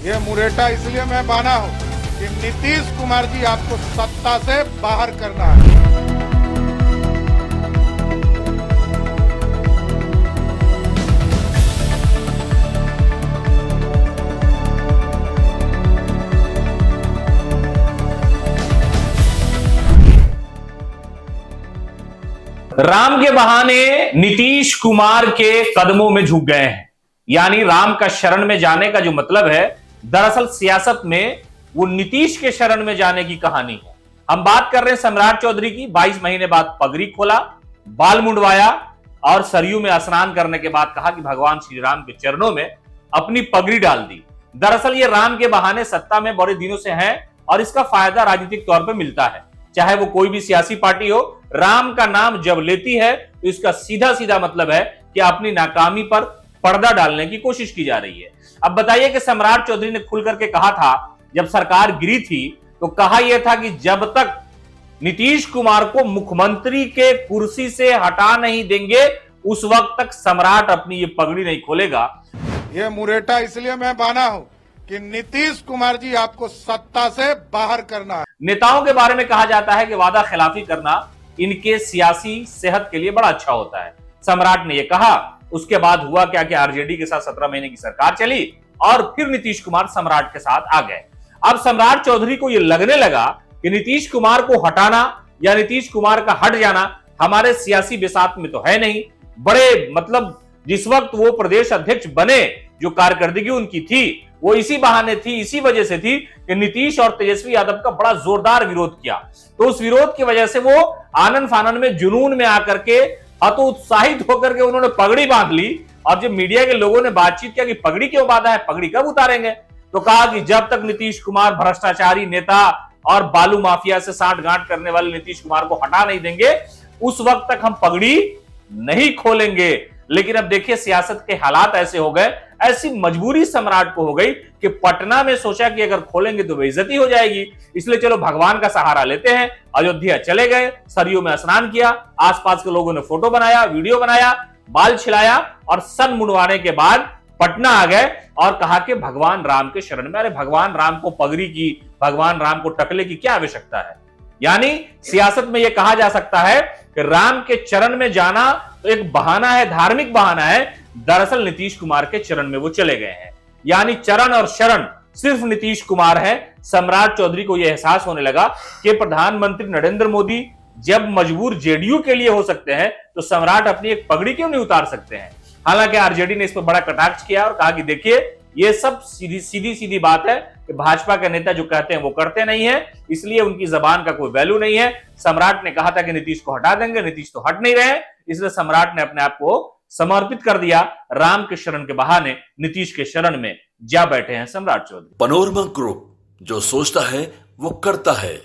ये मुरेठा इसलिए मैं बाना हूं कि नीतीश कुमार जी आपको सत्ता से बाहर करना है। राम के बहाने नीतीश कुमार के कदमों में झुक गए हैं। यानी राम का शरण में जाने का जो मतलब है, दरअसल सियासत में वो नीतीश के शरण में जाने की कहानी है। हम बात कर रहे हैं सम्राट चौधरी की। 22 महीने बाद पगड़ी खोला, बाल मुंडवाया और सरयू में स्नान करने के बाद कहा कि भगवान श्री राम के चरणों में अपनी पगड़ी डाल दी। दरअसल ये राम के बहाने सत्ता में बड़े दिनों से है और इसका फायदा राजनीतिक तौर पर मिलता है। चाहे वो कोई भी सियासी पार्टी हो, राम का नाम जब लेती है तो इसका सीधा सीधा मतलब है कि अपनी नाकामी पर पर्दा डालने की कोशिश की जा रही है। अब बताइए कि सम्राट चौधरी ने खुल करके कहा था, जब सरकार गिरी थी तो कहा यह था कि जब तक नीतीश कुमार को मुख्यमंत्री के कुर्सी से हटा नहीं देंगे उस वक्त तक सम्राट अपनी ये पगड़ी नहीं खोलेगा। ये मुरेठा इसलिए मैं बाना हूं कि नीतीश कुमार जी आपको सत्ता से बाहर करना है। नेताओं के बारे में कहा जाता है कि वादा खिलाफी करना इनके सियासी सेहत के लिए बड़ा अच्छा होता है। सम्राट ने यह कहा। उसके बाद हुआ क्या कि आरजेडी के साथ 17 महीने की सरकार चली और फिर नीतीश कुमार सम्राट के साथ आ गए। अब सम्राट चौधरी को यह लगने लगा कि नीतीश कुमार को हटाना या नीतीश कुमार का हट जाना हमारे सियासी बिसात में तो है नहीं। बड़े मतलब जिस वक्त वो प्रदेश अध्यक्ष बने, जो कारकर्दगी उनकी थी वो इसी बहाने थी, इसी वजह से थी कि नीतीश और तेजस्वी यादव का बड़ा जोरदार विरोध किया। तो उस विरोध की वजह से वो आनन फानन में, जुनून में आकर के हतोत्साहित होकर के उन्होंने पगड़ी बांध ली। और जब मीडिया के लोगों ने बातचीत किया कि पगड़ी क्यों बांधा है, पगड़ी कब उतारेंगे, तो कहा कि जब तक नीतीश कुमार भ्रष्टाचारी नेता और बालू माफिया से साठगांठ करने वाले नीतीश कुमार को हटा नहीं देंगे उस वक्त तक हम पगड़ी नहीं खोलेंगे। लेकिन अब देखिए सियासत के हालात ऐसे हो गए, ऐसी मजबूरी सम्राट को हो गई कि पटना में सोचा कि अगर खोलेंगे तो बेइज्जती हो जाएगी, इसलिए चलो भगवान का सहारा लेते हैं। अयोध्या चले गए, सरयू में स्नान किया, आसपास के लोगों ने फोटो बनाया, वीडियो बनाया, बाल छिलाया और सन मुंडवाने के बाद पटना आ गए और कहा कि भगवान राम के शरण में। अरे भगवान राम को पगड़ी की, भगवान राम को टकले की क्या आवश्यकता है। यानी सियासत में यह कहा जा सकता है कि राम के चरण में जाना तो एक बहाना है, धार्मिक बहाना है। दरअसल नीतीश कुमार के चरण में वो चले गए हैं। यानी चरण और शरण सिर्फ नीतीश कुमार है। सम्राट चौधरी को यह एहसास होने लगा कि प्रधानमंत्री नरेंद्र मोदी जब मजबूर जेडीयू के लिए हो सकते हैं तो सम्राट अपनी एक पगड़ी क्यों नहीं उतार सकते हैं। हालांकि आरजेडी ने इस पर बड़ा कटाक्ष किया और कहा कि देखिए ये सब सीधी बात है कि भाजपा के नेता जो कहते हैं वो करते नहीं है, इसलिए उनकी जबान का कोई वैल्यू नहीं है। सम्राट ने कहा था कि नीतीश को हटा देंगे, नीतीश तो हट नहीं रहे, इसलिए सम्राट ने अपने आप को समर्पित कर दिया। राम के शरण के बहाने नीतीश के शरण में जा बैठे हैं सम्राट चौधरी। पनोरमा ग्रुप, जो सोचता है वो करता है।